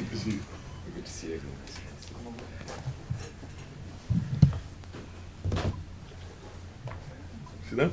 Good to see you. Good to see you. Sit down.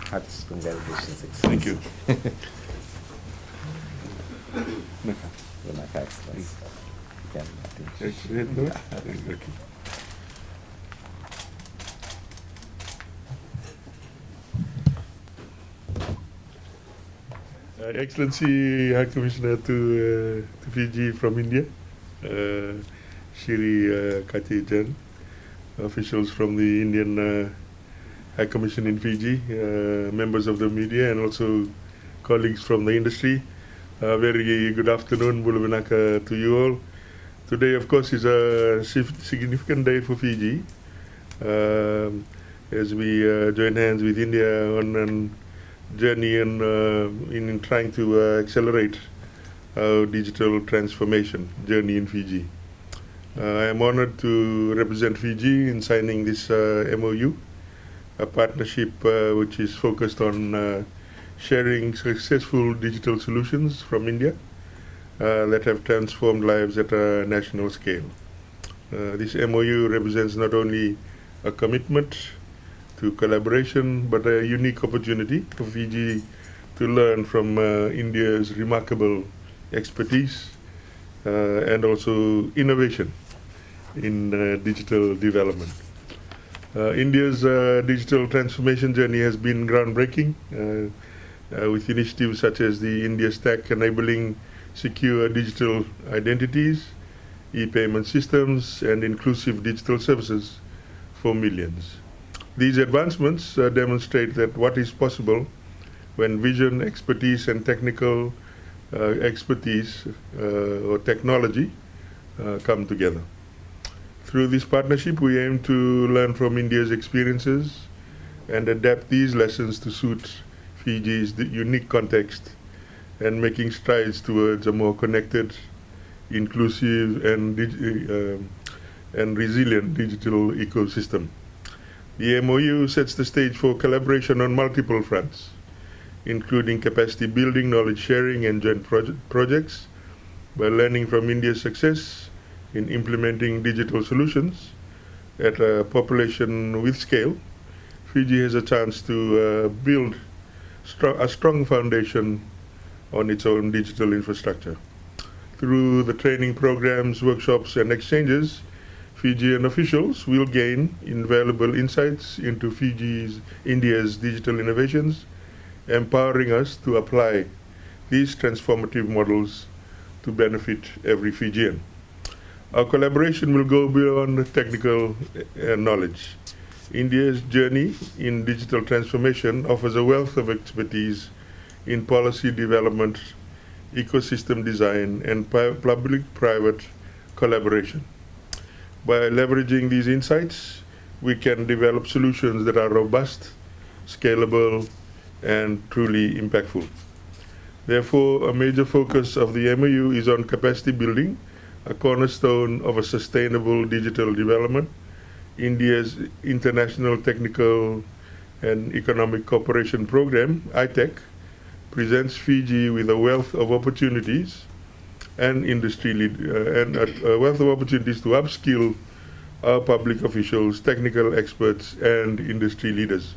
Hearts, congratulations. Thank you. Remark excellence. Again, Okay. Excellency High Commissioner to Fiji from India, Shri Karthigeyan, officials from the Indian High Commission in Fiji, members of the media, and also colleagues from the industry. Very good afternoon, Bulavinaka, to you all. Today, of course, is a significant day for Fiji as we join hands with India on a journey in trying to accelerate our digital transformation journey in Fiji. I am honored to represent Fiji in signing this MoU, a partnership which is focused on sharing successful digital solutions from India that have transformed lives at a national scale. This MoU represents not only a commitment to collaboration, but a unique opportunity for Fiji to learn from India's remarkable expertise and also innovation in digital development. India's digital transformation journey has been groundbreaking with initiatives such as the India Stack enabling secure digital identities, e-payment systems, and inclusive digital services for millions. These advancements demonstrate that what is possible when vision, expertise, and technical expertise or technology come together. Through this partnership, we aim to learn from India's experiences and adapt these lessons to suit Fiji's unique context and making strides towards a more connected, inclusive, and resilient digital ecosystem. The MoU sets the stage for collaboration on multiple fronts, including capacity building, knowledge sharing, and joint projects. By learning from India's success in implementing digital solutions at a population with scale, Fiji has a chance to build a strong foundation on its own digital infrastructure. Through the training programs, workshops, and exchanges, Fijian officials will gain invaluable insights into India's digital innovations, empowering us to apply these transformative models to benefit every Fijian. Our collaboration will go beyond technical knowledge. India's journey in digital transformation offers a wealth of expertise in policy development, ecosystem design, and public-private collaboration. By leveraging these insights, we can develop solutions that are robust, scalable, and truly impactful. Therefore, a major focus of the MoU is on capacity building, a cornerstone of a sustainable digital development. India's International Technical and Economic Cooperation Program, ITEC, presents Fiji with a wealth of opportunities and a wealth of opportunities to upskill our public officials, technical experts, and industry leaders.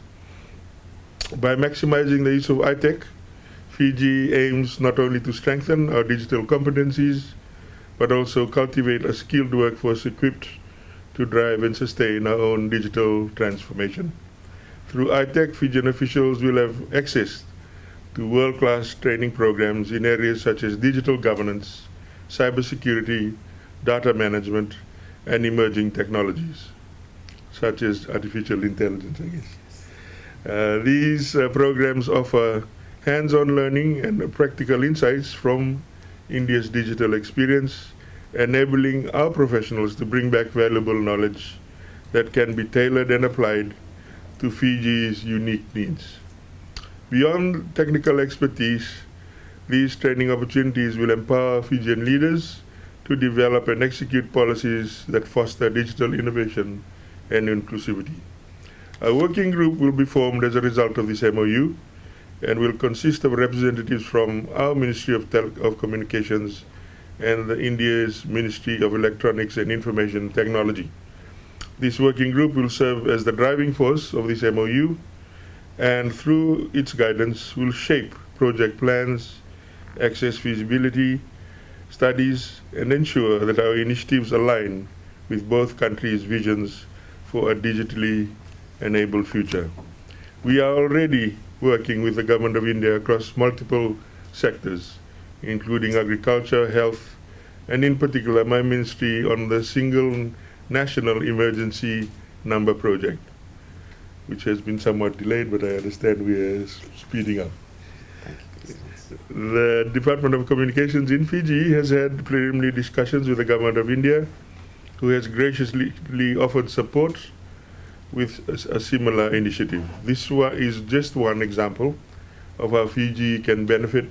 By maximizing the use of ITEC, Fiji aims not only to strengthen our digital competencies, but also cultivate a skilled workforce equipped to drive and sustain our own digital transformation. Through ITEC, Fijian officials will have access to world-class training programs in areas such as digital governance, cybersecurity, data management, and emerging technologies, such as artificial intelligence, I guess. These programs offer hands-on learning and practical insights from India's digital experience, enabling our professionals to bring back valuable knowledge that can be tailored and applied to Fiji's unique needs. Beyond technical expertise, these training opportunities will empower Fijian leaders to develop and execute policies that foster digital innovation and inclusivity. A working group will be formed as a result of this MoU and will consist of representatives from our Ministry of Communications and India's Ministry of Electronics and Information Technology. This working group will serve as the driving force of this MoU and through its guidance will shape project plans, access feasibility studies, and ensure that our initiatives align with both countries' visions for a digitally enabled future. We are already working with the Government of India across multiple sectors, including agriculture, health, and in particular my ministry on the single national emergency number project, which has been somewhat delayed, but I understand we are speeding up. The Department of Communications in Fiji has had preliminary discussions with the Government of India, who has graciously offered support with a similar initiative. This is just one example of how Fiji can benefit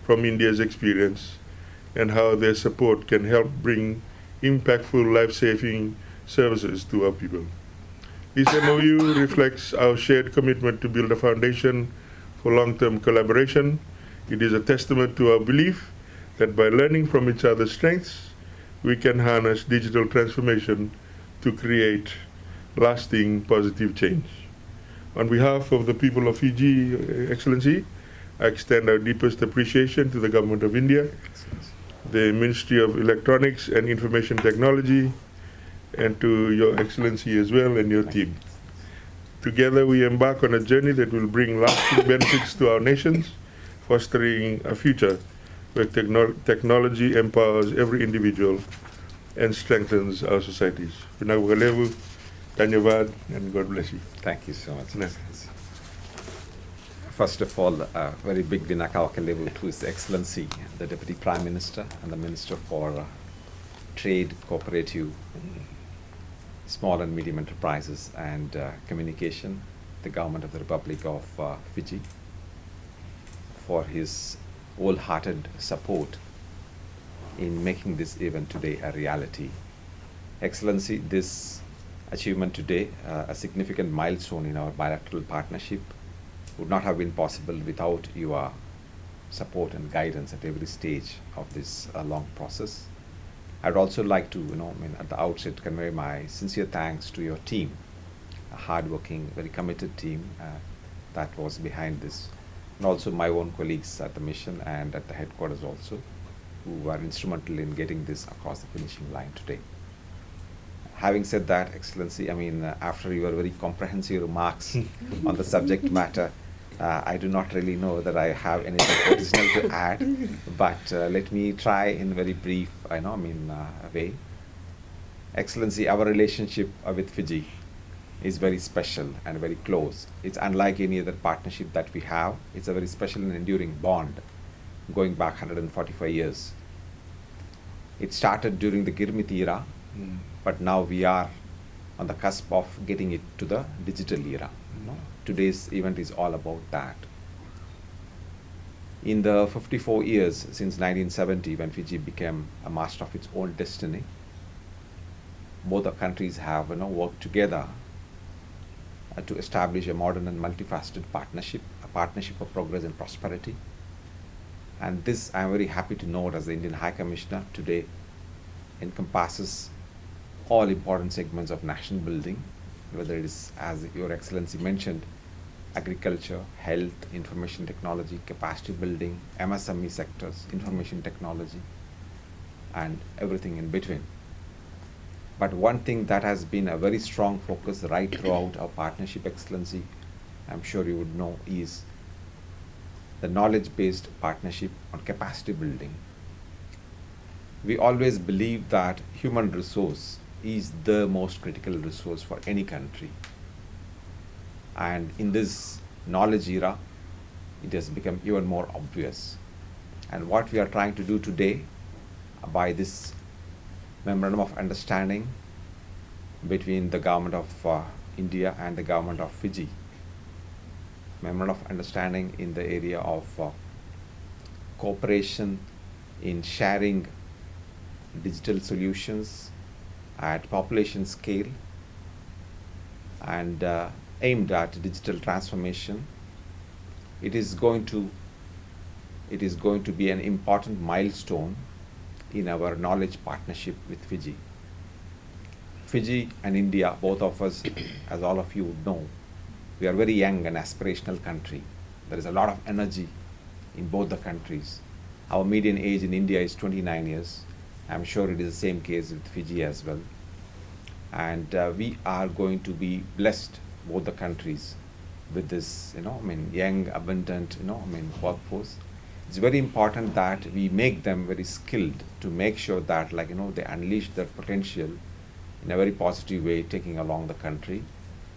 from India's experience and how their support can help bring impactful life-saving services to our people. This MoU reflects our shared commitment to build a foundation for long-term collaboration. It is a testament to our belief that by learning from each other's strengths, we can harness digital transformation to create lasting positive change. On behalf of the people of Fiji, Excellency, I extend our deepest appreciation to the Government of India, the Ministry of Electronics and Information Technology, and to Your Excellency as well and your team. Together we embark on a journey that will bring lasting benefits to our nations, fostering a future where technology empowers every individual and strengthens our societies. Dhanyavad, and God bless you. Thank you so much. No. First of all, very big Vinakawakalevu to His Excellency, the Deputy Prime Minister and the Minister for Trade, Cooperative, Small and Medium Enterprises and Communication, the Government of the Republic of Fiji, for his wholehearted support in making this event today a reality. Excellency, this achievement today, a significant milestone in our bilateral partnership, would not have been possible without your support and guidance at every stage of this long process. I'd also like to, at the outset, convey my sincere thanks to your team, a hardworking, very committed team that was behind this, and also my own colleagues at the mission and at the headquarters also, who were instrumental in getting this across the finishing line today. Having said that, Excellency, after your very comprehensive remarks on the subject matter, I do not really know that I have anything additional to add, but let me try in very brief, way. Excellency, our relationship with Fiji is very special and very close. It's unlike any other partnership that we have. It's a very special and enduring bond going back 145 years. It started during the Girmith era, but now we are on the cusp of getting it to the digital era. Today's event is all about that. In the 54 years since 1970, when Fiji became a master of its own destiny, both the countries have worked together to establish a modern and multifaceted partnership, a partnership of progress and prosperity. And this, I am very happy to note, as the Indian High Commissioner today, encompasses all important segments of national building, whether it is, as Your Excellency mentioned, agriculture, health, information technology, capacity building, MSME sectors, information technology, and everything in between. But one thing that has been a very strong focus right throughout our partnership, Excellency, I'm sure you would know, is the knowledge-based partnership on capacity building. we always believe that human resource is the most critical resource for any country. And in this knowledge era, it has become even more obvious. And what we are trying to do today by this Memorandum of Understanding between the government of India and the government of Fiji, Memorandum of Understanding in the area of cooperation in sharing digital solutions at population scale and aimed at digital transformation. It is going to be an important milestone in our knowledge partnership with Fiji. Fiji and India, both of us, as all of you would know, we are very young and aspirational country. There is a lot of energy in both the countries. Our median age in India is 29 years. I'm sure it is the same case with Fiji as well. And we are going to be blessed, both the countries, with this, young, abundant, workforce. It's very important that we make them very skilled to make sure that, they unleash their potential in a very positive way, taking along the country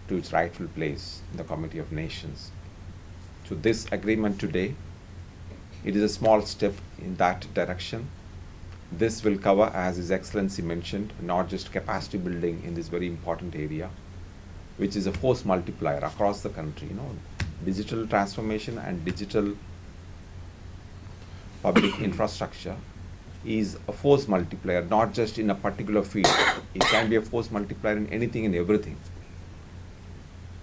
to its rightful place in the Community of Nations. So this agreement today, it is a small step in that direction. This will cover, as His Excellency mentioned, not just capacity building in this very important area, which is a force multiplier across the country. Digital transformation and digital public infrastructure is a force multiplier, not just in a particular field. It can be a force multiplier in anything and everything.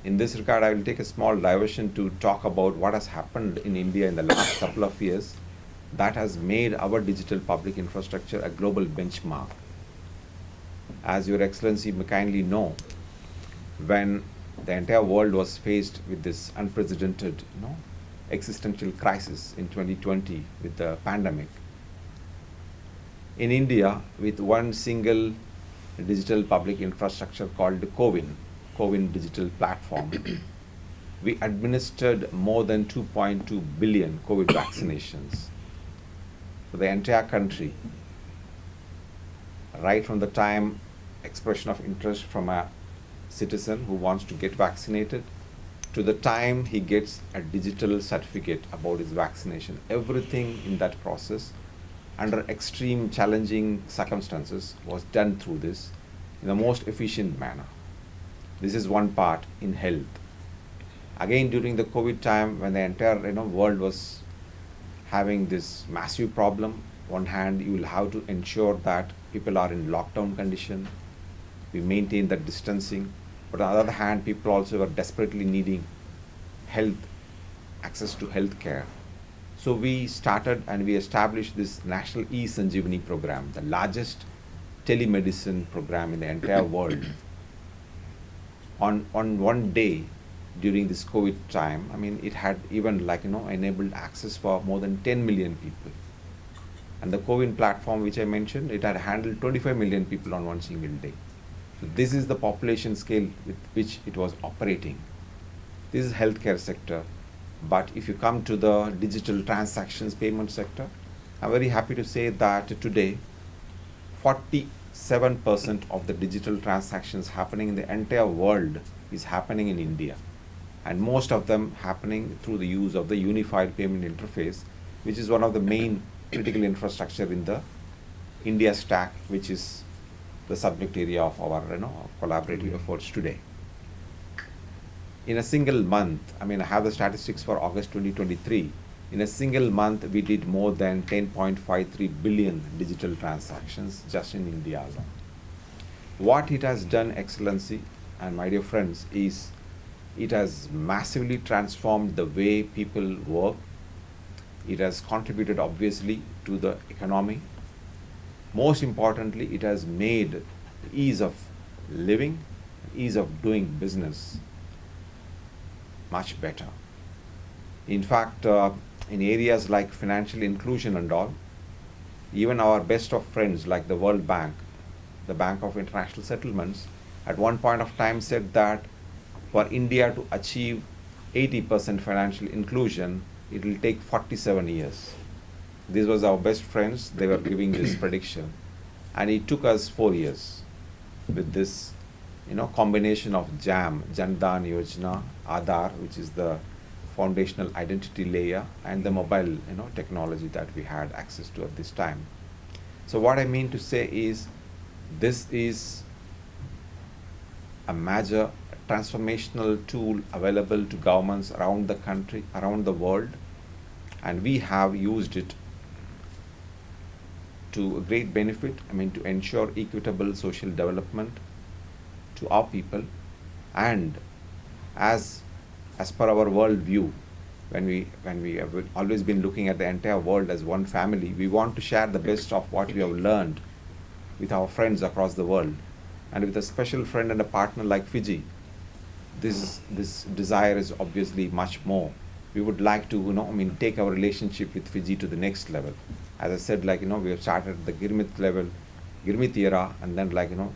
In this regard, I will take a small diversion to talk about what has happened in India in the last couple of years that has made our digital public infrastructure a global benchmark. As Your Excellency may kindly know, when the entire world was faced with this unprecedented, existential crisis in 2020 with the pandemic, in India, with one single digital public infrastructure called the CoWIN digital platform, we administered more than 2.2 billion COVID vaccinations for the entire country, right from the time expression of interest from a citizen who wants to get vaccinated to the time he gets a digital certificate about his vaccination. Everything in that process, under extreme challenging circumstances, was done through this in the most efficient manner. This is one part in health. Again, during the COVID time, when the entire world was having this massive problem, one hand you will have to ensure that people are in lockdown condition, we maintain that distancing, but on the other hand, people also were desperately needing access to health care. So we started and we established this National E-Sanjeevani program, the largest telemedicine program in the entire world. On one day during this COVID time, it had even enabled access for more than 10 million people. And the CoWIN platform, which I mentioned, it had handled 25 million people on one single day. So this is the population scale with which it was operating. This is healthcare sector. But if you come to the digital transactions payment sector, I'm very happy to say that today 47% of the digital transactions happening in the entire world is happening in India, and most of them happening through the use of the unified payment interface, which is one of the main critical infrastructure in the India stack, which is the subject area of our collaborative efforts today. In a single month, I have the statistics for August 2023. In a single month, we did more than 10.53 billion digital transactions just in India alone. What it has done, Excellency and my dear friends, is it has massively transformed the way people work. It has contributed obviously to the economy. Most importantly, it has made ease of living, ease of doing business much better. In fact, in areas like financial inclusion and all, even our best of friends like the World Bank, the Bank of International Settlements, at one point of time said that for India to achieve 80% financial inclusion, it will take 47 years. This was our best friends. They were giving this prediction. And it took us 4 years with this, combination of JAM, Jandan Yojana, Aadhaar, which is the foundational identity layer, and the mobile, technology that we had access to at this time. So what I mean to say is, this is a major transformational tool available to governments around the country, around the world, and we have used it to a great benefit, to ensure equitable social development to our people. And as per our world view, when we have always been looking at the entire world as one family, we want to share the best of what we have learned with our friends across the world. And with a special friend and a partner like Fiji, this desire is obviously much more. We would like to, take our relationship with Fiji to the next level. As I said, we have started the Girmith era, and then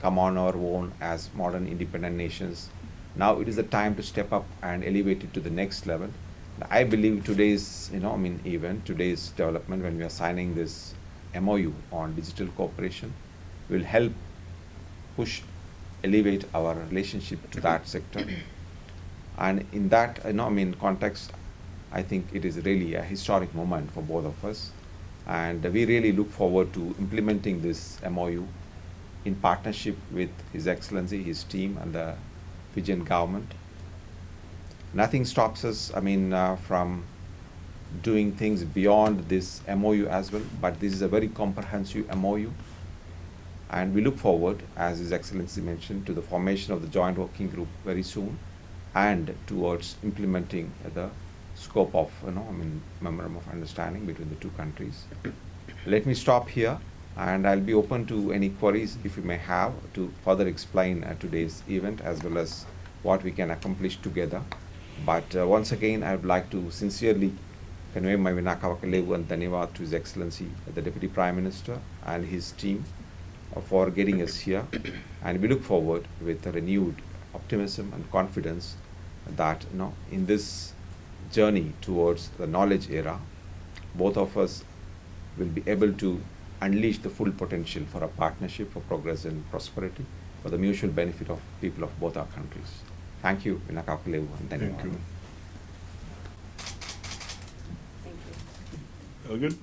come on our own as modern independent nations. Now it is the time to step up and elevate it to the next level. I believe today's, today's development, when we are signing this MoU on digital cooperation, will help push, elevate our relationship to that sector. And in that, context, I think it is really a historic moment for both of us. And we really look forward to implementing this MoU in partnership with His Excellency, his team, and the Fijian government. Nothing stops us, from doing things beyond this MoU as well, but this is a very comprehensive MoU. And we look forward, as His Excellency mentioned, to the formation of the joint working group very soon, and towards implementing the scope of, memorandum of understanding between the two countries. Let me stop here, and I'll be open to any queries if you may have to further explain today's event as well as what we can accomplish together. But once again, I would like to sincerely convey my Vinakavakalevu and Dhanyavad to His Excellency, the Deputy Prime Minister and his team for getting us here. And we look forward with a renewed optimism and confidence that, in this journey towards the knowledge era, both of us will be able to unleash the full potential for a partnership for progress and prosperity for the mutual benefit of people of both our countries. Thank you, Vinakavakalevu and Dhanyavad. Thank you. Thank you. All good?